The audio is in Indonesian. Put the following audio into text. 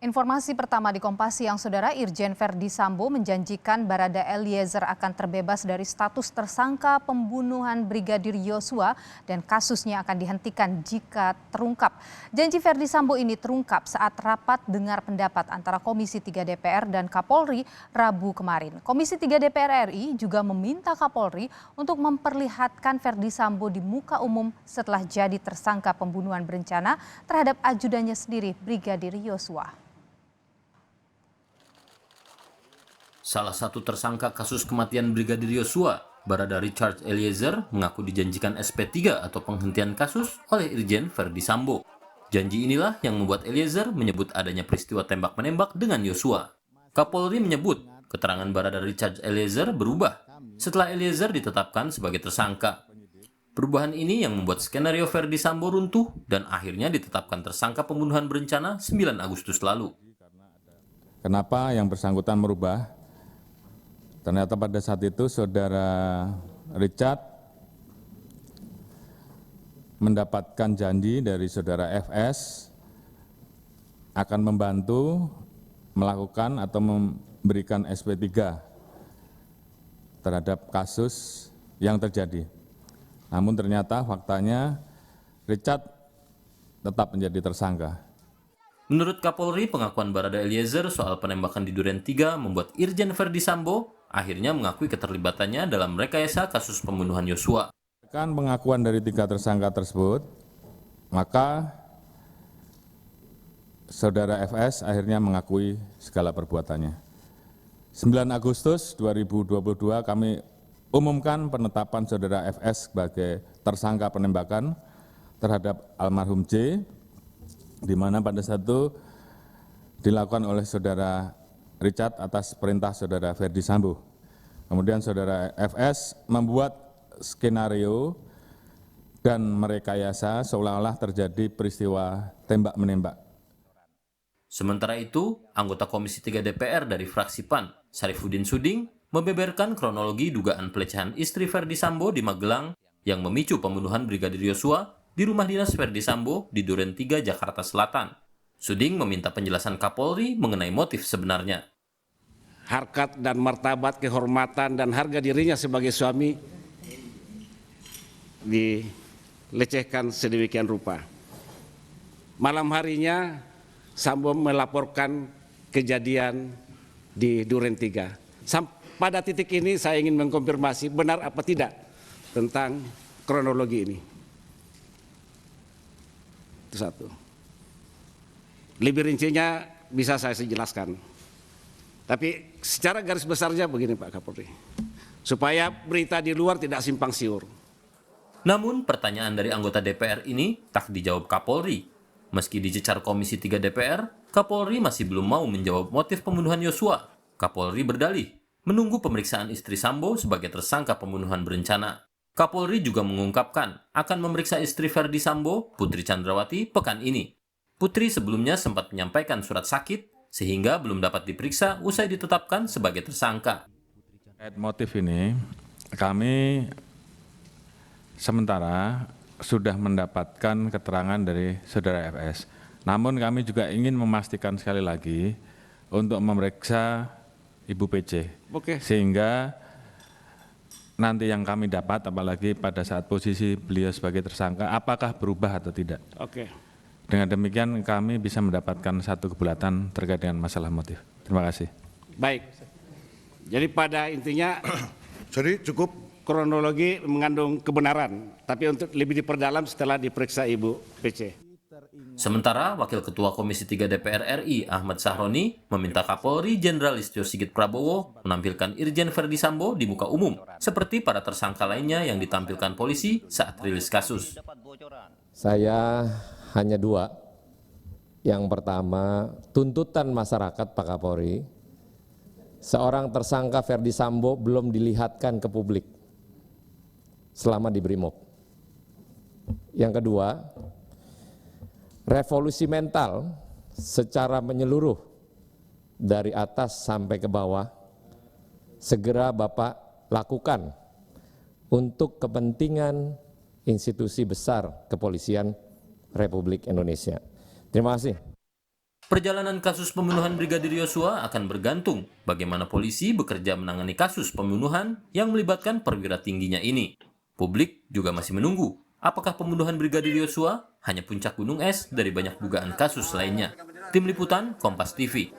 Informasi pertama di Kompas Siang, Saudara. Irjen Verdi Sambo menjanjikan Barada Eliezer akan terbebas dari status tersangka pembunuhan Brigadir Yosua dan kasusnya akan dihentikan jika terungkap. Janji Verdi Sambo ini terungkap saat rapat dengar pendapat antara Komisi 3 DPR dan Kapolri Rabu kemarin. Komisi 3 DPR RI juga meminta Kapolri untuk memperlihatkan Verdi Sambo di muka umum setelah jadi tersangka pembunuhan berencana terhadap ajudannya sendiri, Brigadir Yosua. Salah satu tersangka kasus kematian Brigadir Yosua, Barada Richard Eliezer, mengaku dijanjikan SP3 atau penghentian kasus oleh Irjen Verdi Sambo. Janji inilah yang membuat Eliezer menyebut adanya peristiwa tembak-menembak dengan Yosua. Kapolri menyebut keterangan Barada Richard Eliezer berubah setelah Eliezer ditetapkan sebagai tersangka. Perubahan ini yang membuat skenario Verdi Sambo runtuh dan akhirnya ditetapkan tersangka pembunuhan berencana 9 Agustus lalu. Kenapa yang bersangkutan merubah? Ternyata pada saat itu saudara Richard mendapatkan janji dari saudara FS akan membantu melakukan atau memberikan SP3 terhadap kasus yang terjadi. Namun ternyata faktanya Richard tetap menjadi tersangka. Menurut Kapolri, pengakuan Barada Eliezer soal penembakan di Duren 3 membuat Irjen Verdi Sambo akhirnya mengakui keterlibatannya dalam rekayasa kasus pembunuhan Yosua. Dengan pengakuan dari 3 tersangka tersebut, maka saudara FS akhirnya mengakui segala perbuatannya. 9 Agustus 2022 kami umumkan penetapan saudara FS sebagai tersangka penembakan terhadap almarhum J, di mana pada saat itu dilakukan oleh saudara Richard atas perintah saudara Verdi Sambo. Kemudian saudara FS membuat skenario dan merekayasa seolah-olah terjadi peristiwa tembak-menembak. Sementara itu, anggota Komisi 3 DPR dari fraksi PAN, Syarifuddin Suding, membeberkan kronologi dugaan pelecehan istri Verdi Sambo di Magelang yang memicu pembunuhan Brigadir Yosua di rumah dinas Verdi Sambo di Duren 3, Jakarta Selatan. Suding meminta penjelasan Kapolri mengenai motif sebenarnya. Harkat dan martabat, kehormatan dan harga dirinya sebagai suami dilecehkan sedemikian rupa. Malam harinya Sambo melaporkan kejadian di Duren 3. Pada titik ini saya ingin mengkonfirmasi benar apa tidak tentang kronologi ini. Itu satu. Lebih rincinya bisa saya jelaskan. Tapi secara garis besarnya begini Pak Kapolri, supaya berita di luar tidak simpang siur. Namun pertanyaan dari anggota DPR ini tak dijawab Kapolri. Meski dicecar Komisi 3 DPR, Kapolri masih belum mau menjawab motif pembunuhan Yosua. Kapolri berdalih menunggu pemeriksaan istri Sambo sebagai tersangka pembunuhan berencana. Kapolri juga mengungkapkan akan memeriksa istri Verdi Sambo, Putri Chandrawati, pekan ini. Putri sebelumnya sempat menyampaikan surat sakit sehingga belum dapat diperiksa usai ditetapkan sebagai tersangka. Terkait motif ini, kami sementara sudah mendapatkan keterangan dari saudara FS. Namun kami juga ingin memastikan sekali lagi untuk memeriksa Ibu PC. Oke. Sehingga nanti yang kami dapat, apalagi pada saat posisi beliau sebagai tersangka, apakah berubah atau tidak. Oke. Dengan demikian kami bisa mendapatkan satu kebulatan terkait dengan masalah motif. Terima kasih. Baik. Jadi pada intinya Jadi cukup. kronologi mengandung kebenaran, tapi untuk lebih diperdalam setelah diperiksa Ibu PC. Sementara Wakil Ketua Komisi 3 DPR RI Ahmad Sahroni meminta Kapolri Jenderal Listio Sigit Prabowo menampilkan Irjen Verdi Sambo di muka umum seperti para tersangka lainnya yang ditampilkan polisi saat rilis kasus. Saya hanya 2. Yang pertama, tuntutan masyarakat Pak Kapolri, seorang tersangka Verdi Sambo belum dilihatkan ke publik selama di Brimob. Yang kedua, revolusi mental secara menyeluruh dari atas sampai ke bawah segera Bapak lakukan untuk kepentingan institusi besar kepolisian Republik Indonesia. Terima kasih. Perjalanan kasus pembunuhan Brigadir Yosua akan bergantung bagaimana polisi bekerja menangani kasus pembunuhan yang melibatkan perwira tingginya ini. Publik juga masih menunggu apakah pembunuhan Brigadir Yosua hanya puncak gunung es dari banyak dugaan kasus lainnya. Tim Liputan Kompas TV.